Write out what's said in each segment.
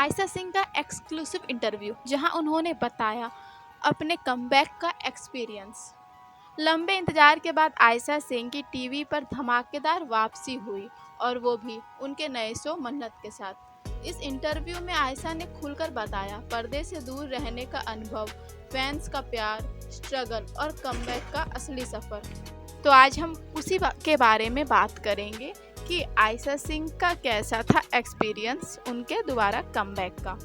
आयशा सिंह का exclusive interview जहां उन्होंने बताया अपने कमबैक का एक्सपीरियंस। लंबे इंतजार के बाद आयशा सिंह की टीवी पर धमाकेदार वापसी हुई और वो भी उनके नए शो मन्नत के साथ। इस इंटरव्यू में आयशा ने खुलकर बताया पर्दे से दूर रहने का अनुभव, फैंस का प्यार, स्ट्रगल और कमबैक का असली सफ़र। तो आज हम उसी के बारे में बात करेंगे कि आयशा सिंह का कैसा था एक्सपीरियंस उनके दोबारा कमबैक का।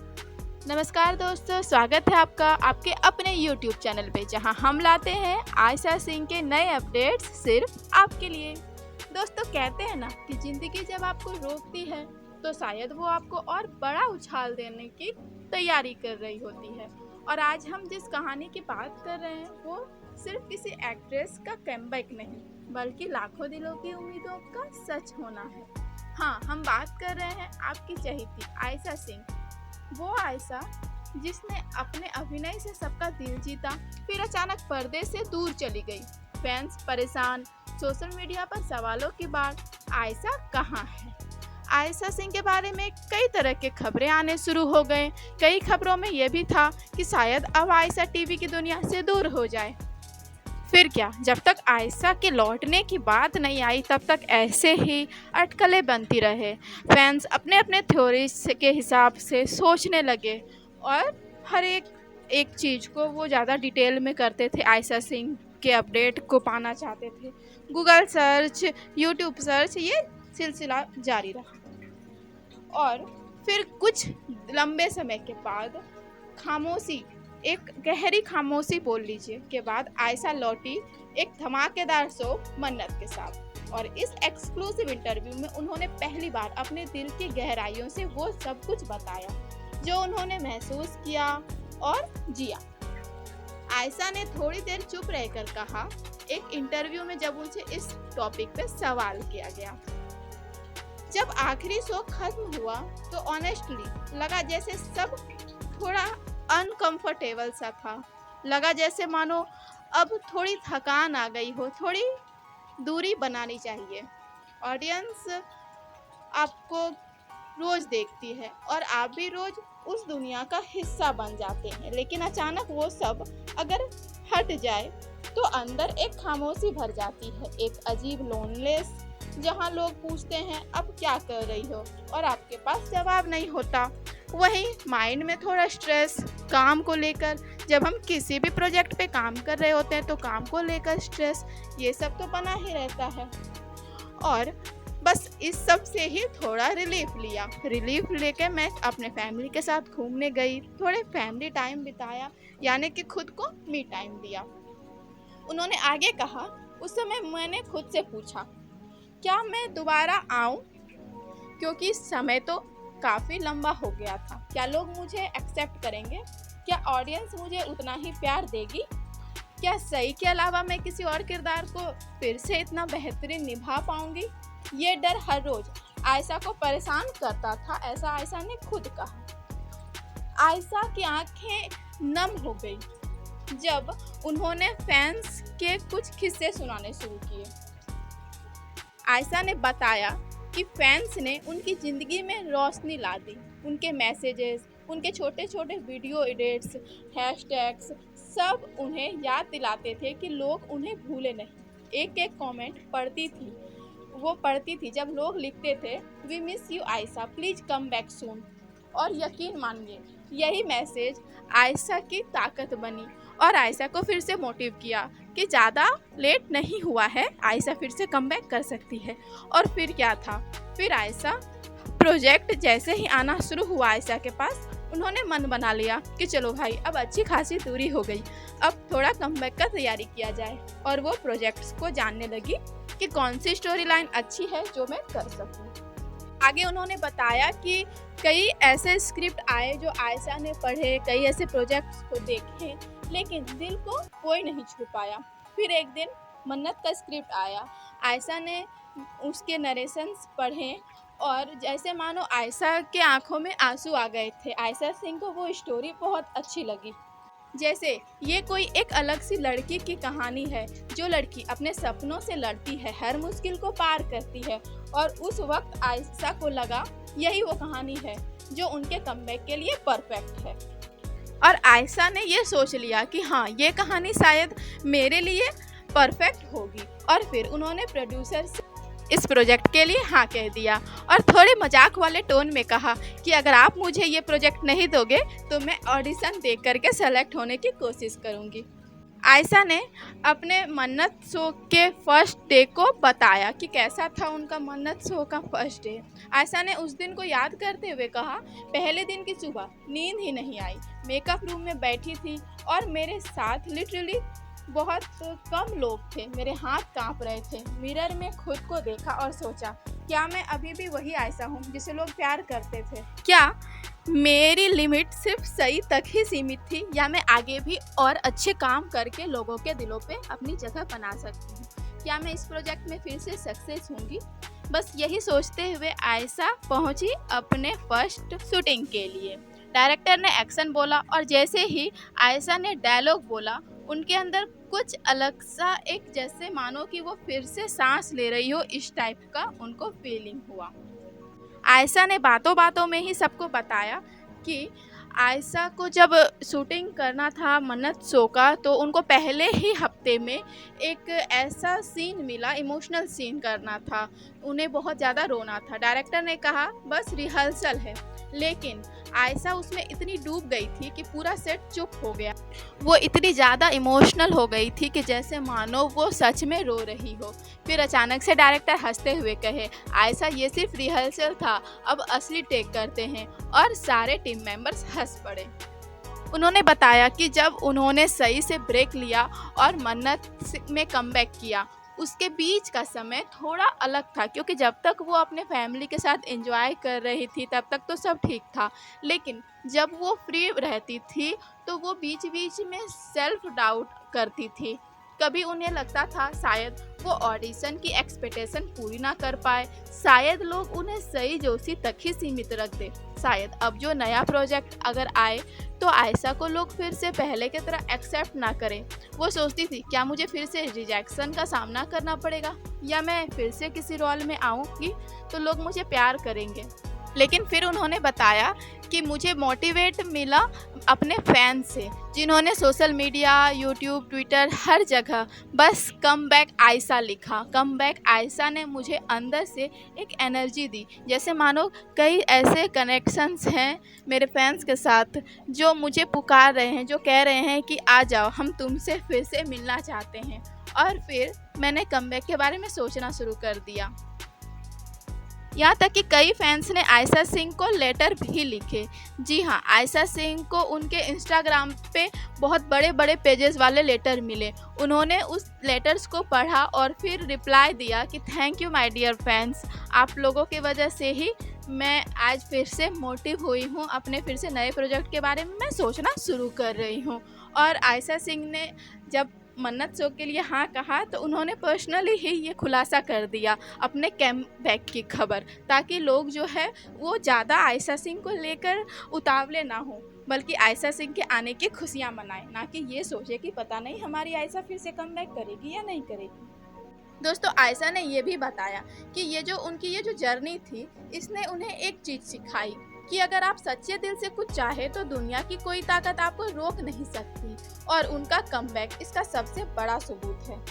नमस्कार दोस्तों, स्वागत है आपका आपके अपने YouTube चैनल पे, जहां हम लाते हैं आयशा सिंह के नए अपडेट्स सिर्फ आपके लिए। दोस्तों, कहते हैं ना कि ज़िंदगी जब आपको रोकती है तो शायद वो आपको और बड़ा उछाल देने की तैयारी कर रही होती है। और आज हम जिस कहानी की बात कर रहे हैं वो सिर्फ किसी एक्ट्रेस का कमबैक नहीं, बल्कि लाखों दिलों की उम्मीदों का सच होना है। हाँ, हम बात कर रहे हैं आपकी चहेती आयशा सिंह, वो आयशा जिसने अपने अभिनय से सबका दिल जीता, फिर अचानक पर्दे से दूर चली गई। फैंस परेशान, सोशल मीडिया पर सवालों की बाढ़, आयशा कहाँ है। आयशा सिंह के बारे में कई तरह के खबरें आने शुरू हो गए। कई खबरों में यह भी था कि शायद अब आयशा टीवी की दुनिया से दूर हो जाए। फिर क्या, जब तक आयशा के लौटने की बात नहीं आई तब तक ऐसे ही अटकलें बनती रहे। फैंस अपने अपने थ्योरीज के हिसाब से सोचने लगे और हर एक चीज़ को वो ज़्यादा डिटेल में करते थे। आयशा सिंह के अपडेट को पाना चाहते थे। गूगल सर्च, यूट्यूब सर्च, ये सिलसिला जारी रहा। और फिर कुछ लंबे समय के बाद खामोशी, एक गहरी खामोशी बोल लीजिए के बाद आयशा लौटी एक धमाकेदार शो मन्नत के साथ। और इस एक्सक्लूसिव इंटरव्यू में उन्होंने पहली बार अपने दिल की गहराइयों से वो सब कुछ बताया जो उन्होंने महसूस किया और जिया। आयशा ने थोड़ी देर चुप रहकर कहा एक इंटरव्यू में, जब उनसे इस टॉपिक पे सवाल किया गया। जब आखिरी शो खत्म हुआ तो ऑनेस्टली लगा जैसे सब थोड़ा अनकंफर्टेबल सा था। लगा जैसे मानो अब थोड़ी थकान आ गई हो, थोड़ी दूरी बनानी चाहिए। ऑडियंस आपको रोज देखती है और आप भी रोज उस दुनिया का हिस्सा बन जाते हैं, लेकिन अचानक वो सब अगर हट जाए तो अंदर एक खामोशी भर जाती है, एक अजीब लोनलेस, जहाँ लोग पूछते हैं अब क्या कर रही हो और आपके पास जवाब नहीं होता। वहीं माइंड में थोड़ा स्ट्रेस, काम को लेकर, जब हम किसी भी प्रोजेक्ट पे काम कर रहे होते हैं तो काम को लेकर स्ट्रेस, ये सब तो बना ही रहता है। और बस इस सब से ही थोड़ा रिलीफ लेके मैं अपने फैमिली के साथ घूमने गई, थोड़े फैमिली टाइम बिताया, यानी कि खुद को मी टाइम दिया। उन्होंने आगे कहा, उस समय मैंने खुद से पूछा क्या मैं दोबारा आऊं, क्योंकि समय तो काफ़ी लंबा हो गया था। क्या लोग मुझे एक्सेप्ट करेंगे? क्या ऑडियंस मुझे उतना ही प्यार देगी? क्या सही के अलावा मैं किसी और किरदार को फिर से इतना बेहतरीन निभा पाऊंगी? ये डर हर रोज आयशा को परेशान करता था, ऐसा आयशा ने खुद कहा। आयशा की आंखें नम हो गई जब उन्होंने फैंस के कुछ किस्से सुनाने शुरू किए। आयशा ने बताया कि फैंस ने उनकी ज़िंदगी में रोशनी ला दी। उनके मैसेजेस, उनके छोटे छोटे वीडियो एडिट्स, हैशटैग्स सब उन्हें याद दिलाते थे कि लोग उन्हें भूले नहीं। एक एक कमेंट पढ़ती थी जब लोग लिखते थे we miss you Ayesha, please come back soon. और यकीन मानिए यही मैसेज आयशा की ताकत बनी और आयशा को फिर से मोटिव किया कि ज़्यादा लेट नहीं हुआ है, आयशा फिर से कमबैक कर सकती है। और फिर क्या था, फिर आयशा प्रोजेक्ट जैसे ही आना शुरू हुआ आयशा के पास, उन्होंने मन बना लिया कि चलो भाई अब अच्छी खासी दूरी हो गई, अब थोड़ा कमबैक का तैयारी किया जाए। और वो प्रोजेक्ट्स को जानने लगी कि कौन सी स्टोरी लाइन अच्छी है जो मैं कर सकूँ। आगे उन्होंने बताया कि कई ऐसे स्क्रिप्ट आए जो आयशा ने पढ़े, कई ऐसे प्रोजेक्ट्स को देखे, लेकिन दिल को कोई नहीं छू पाया। फिर एक दिन मन्नत का स्क्रिप्ट आया, आयशा ने उसके नरेशंस पढ़े और जैसे मानो आयशा के आंखों में आंसू आ गए थे। आयशा सिंह को वो स्टोरी बहुत अच्छी लगी। जैसे ये कोई एक अलग सी लड़की की कहानी है, जो लड़की अपने सपनों से लड़ती है, हर मुश्किल को पार करती है और उस वक्त आयशा को लगा यही वो कहानी है जो उनके कमबैक के लिए परफेक्ट है। और आयशा ने ये सोच लिया कि हाँ, ये कहानी शायद मेरे लिए परफेक्ट होगी, और फिर उन्होंने प्रोड्यूसर से इस प्रोजेक्ट के लिए हाँ कह दिया और थोड़े मजाक वाले टोन में कहा कि अगर आप मुझे ये प्रोजेक्ट नहीं दोगे तो मैं ऑडिशन दे करके सेलेक्ट होने की कोशिश करूँगी। आयशा ने अपने मन्नत शो के फर्स्ट डे को बताया कि कैसा था उनका मन्नत शो का फर्स्ट डे। आयशा ने उस दिन को याद करते हुए कहा, पहले दिन की सुबह नींद ही नहीं आई। मेकअप रूम में बैठी थी और मेरे साथ लिटरली बहुत कम लोग थे। मेरे हाथ कांप रहे थे। मिरर में खुद को देखा और सोचा, क्या मैं अभी भी वही आयशा हूँ जिसे लोग प्यार करते थे? क्या मेरी लिमिट सिर्फ सही तक ही सीमित थी, या मैं आगे भी और अच्छे काम करके लोगों के दिलों पे अपनी जगह बना सकती हूँ? क्या मैं इस प्रोजेक्ट में फिर से सक्सेस होंगी? बस यही सोचते हुए आयशा पहुंची अपने फर्स्ट शूटिंग के लिए। डायरेक्टर ने एक्शन बोला और जैसे ही आयशा ने डायलॉग बोला, उनके अंदर कुछ अलग सा एक, जैसे मानो कि वो फिर से सांस ले रही हो, इस टाइप का उनको फीलिंग हुआ। आयशा ने बातों बातों में ही सबको बताया कि आयशा को जब शूटिंग करना था मन्नत शो का, तो उनको पहले ही हफ्ते में एक ऐसा सीन मिला, इमोशनल सीन करना था, उन्हें बहुत ज़्यादा रोना था। डायरेक्टर ने कहा बस रिहर्सल है, लेकिन आयशा उसमें इतनी डूब गई थी कि पूरा सेट चुप हो गया। वो इतनी ज़्यादा इमोशनल हो गई थी कि जैसे मानो वो सच में रो रही हो। फिर अचानक से डायरेक्टर हंसते हुए कहे, आयशा ये सिर्फ रिहर्सल था, अब असली टेक करते हैं। और सारे टीम मेंबर्स हंस पड़े। उन्होंने बताया कि जब उन्होंने सही से ब्रेक लिया और मन्नत में कमबैक किया, उसके बीच का समय थोड़ा अलग था, क्योंकि जब तक वो अपने फैमिली के साथ एंजॉय कर रही थी तब तक तो सब ठीक था, लेकिन जब वो फ्री रहती थी तो वो बीच बीच में सेल्फ डाउट करती थी। कभी उन्हें लगता था शायद वो ऑडिशन की एक्सपेक्टेशन पूरी ना कर पाए, शायद लोग उन्हें सही जोशी तक ही सीमित रख दे, शायद अब जो नया प्रोजेक्ट अगर आए तो आयशा को लोग फिर से पहले की तरह एक्सेप्ट ना करें। वो सोचती थी, क्या मुझे फिर से रिजेक्शन का सामना करना पड़ेगा, या मैं फिर से किसी रोल में आऊँगी तो लोग मुझे प्यार करेंगे। लेकिन फिर उन्होंने बताया कि मुझे मोटिवेट मिला अपने फैंस से, जिन्होंने सोशल मीडिया, यूट्यूब, ट्विटर, हर जगह बस कम बैक आयशा लिखा। कम बैक आयशा ने मुझे अंदर से एक एनर्जी दी, जैसे मानो कई ऐसे कनेक्शंस हैं मेरे फैंस के साथ जो मुझे पुकार रहे हैं, जो कह रहे हैं कि आ जाओ, हम तुमसे फिर से मिलना चाहते हैं। और फिर मैंने कम बैक के बारे में सोचना शुरू कर दिया। यहाँ तक कि कई फैंस ने आयशा सिंह को लेटर भी लिखे। जी हाँ, आयशा सिंह को उनके इंस्टाग्राम पे बहुत बड़े बड़े पेजेस वाले लेटर मिले। उन्होंने उस लेटर्स को पढ़ा और फिर रिप्लाई दिया कि thank you my dear fans, आप लोगों की वजह से ही मैं आज फिर से मोटिव हुई हूँ, अपने फिर से नए प्रोजेक्ट के बारे में मैं सोचना शुरू कर रही हूँ। और आयशा सिंह ने जब मन्नत शो के लिए हाँ कहा तो उन्होंने पर्सनली ही ये खुलासा कर दिया अपने कम बैक की खबर, ताकि लोग जो है वो ज़्यादा आयशा सिंह को लेकर उतावले ना हो, बल्कि आयशा सिंह के आने की खुशियाँ मनाएं, ना कि ये सोचे कि पता नहीं हमारी आयशा फिर से कम बैक करेगी या नहीं करेगी। दोस्तों, आयशा ने ये भी बताया कि ये जो उनकी ये जो जर्नी थी, इसने उन्हें एक चीज़ सिखाई कि अगर आप सच्चे दिल से कुछ चाहे तो दुनिया की कोई ताकत आपको रोक नहीं सकती, और उनका कमबैक इसका सबसे बड़ा सबूत है।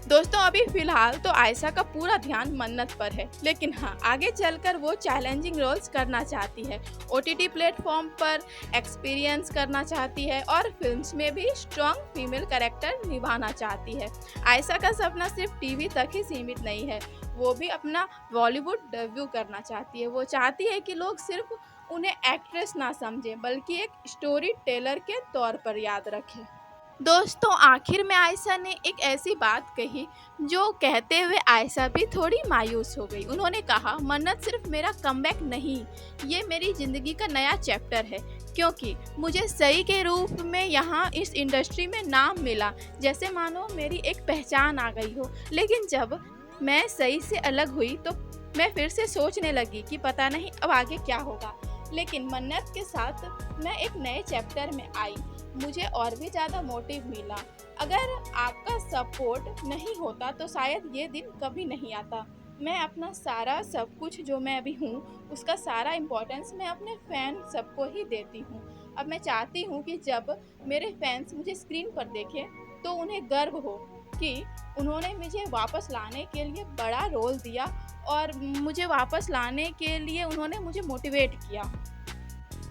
दोस्तों, अभी फिलहाल तो आयशा का पूरा ध्यान मन्नत पर है, लेकिन हाँ, आगे चलकर वो चैलेंजिंग रोल्स करना चाहती है, OTT प्लेटफॉर्म पर एक्सपीरियंस करना चाहती है और फिल्म्स में भी स्ट्रॉन्ग फीमेल कैरेक्टर निभाना चाहती है। आयशा का सपना सिर्फ टीवी तक ही सीमित नहीं है, वो भी अपना बॉलीवुड डेब्यू करना चाहती है। वो चाहती है कि लोग सिर्फ उन्हें एक्ट्रेस ना समझें, बल्कि एक स्टोरी टेलर के तौर पर याद रखें। दोस्तों, आखिर में आयशा ने एक ऐसी बात कही जो कहते हुए आयशा भी थोड़ी मायूस हो गई। उन्होंने कहा, मन्नत सिर्फ मेरा कमबैक नहीं, ये मेरी ज़िंदगी का नया चैप्टर है, क्योंकि मुझे सही के रूप में यहाँ इस इंडस्ट्री में नाम मिला, जैसे मानो मेरी एक पहचान आ गई हो। लेकिन जब मैं सही से अलग हुई तो मैं फिर से सोचने लगी कि पता नहीं अब आगे क्या होगा। लेकिन मन्नत के साथ मैं एक नए चैप्टर में आई, मुझे और भी ज़्यादा मोटिव मिला। अगर आपका सपोर्ट नहीं होता तो शायद ये दिन कभी नहीं आता। मैं अपना सारा सब कुछ जो मैं अभी हूँ, उसका सारा इम्पोर्टेंस मैं अपने फ़ैन सबको ही देती हूँ। अब मैं चाहती हूँ कि जब मेरे फैन्स मुझे स्क्रीन पर देखें, तो उन्हें गर्व हो कि उन्होंने मुझे वापस लाने के लिए बड़ा रोल दिया और मुझे वापस लाने के लिए उन्होंने मुझे मोटिवेट किया।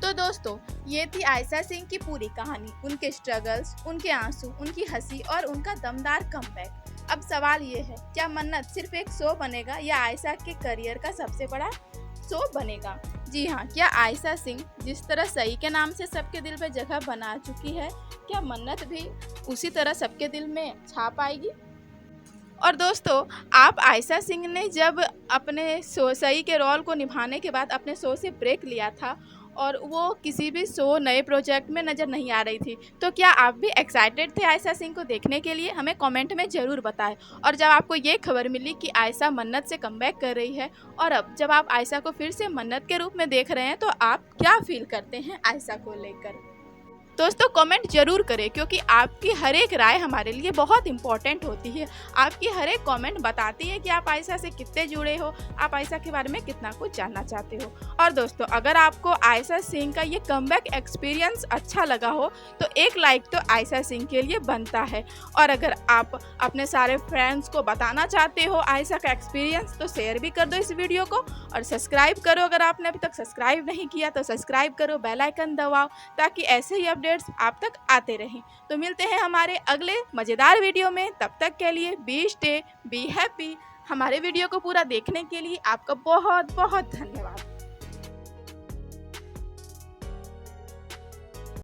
तो दोस्तों, ये थी आयशा सिंह की पूरी कहानी, उनके स्ट्रगल्स, उनके आंसू, उनकी हंसी और उनका दमदार कमबैक। अब सवाल ये है, क्या मन्नत सिर्फ एक शो बनेगा या आयशा के करियर का सबसे बड़ा शो बनेगा? जी हाँ, क्या आयशा सिंह जिस तरह सई के नाम से सबके दिल में जगह बना चुकी है, क्या मन्नत भी उसी तरह सबके दिल में छा पाएगी? और दोस्तों, आप आयशा सिंह ने जब अपने सई के रोल को निभाने के बाद अपने शो से ब्रेक लिया था और वो किसी भी शो नए प्रोजेक्ट में नज़र नहीं आ रही थी, तो क्या आप भी एक्साइटेड थे आयशा सिंह को देखने के लिए? हमें कमेंट में ज़रूर बताएं। और जब आपको ये खबर मिली कि आयशा मन्नत से कमबैक कर रही है और अब जब आप आयशा को फिर से मन्नत के रूप में देख रहे हैं, तो आप क्या फील करते हैं आयशा को लेकर? दोस्तों, कमेंट ज़रूर करें, क्योंकि आपकी हर एक राय हमारे लिए बहुत इम्पोर्टेंट होती है। आपकी हर एक कमेंट बताती है कि आप आयशा से कितने जुड़े हो, आप आयशा के बारे में कितना कुछ जानना चाहते हो। और दोस्तों, अगर आपको आयशा सिंह का ये कमबैक एक्सपीरियंस अच्छा लगा हो, तो एक लाइक तो आयशा सिंह के लिए बनता है। और अगर आप अपने सारे फ्रेंड्स को बताना चाहते हो आयशा का एक्सपीरियंस, तो शेयर भी कर दो इस वीडियो को और सब्सक्राइब करो। अगर आपने अभी तक सब्सक्राइब नहीं किया तो सब्सक्राइब करो, बेल आइकन दबाओ, ताकि ऐसे ही अपडेट्स आप तक आते रहें। तो मिलते हैं हमारे अगले मज़ेदार वीडियो में, तब तक के लिए बी स्टे बी हैप्पी। हमारे वीडियो को पूरा देखने के लिए आपका बहुत बहुत धन्यवाद।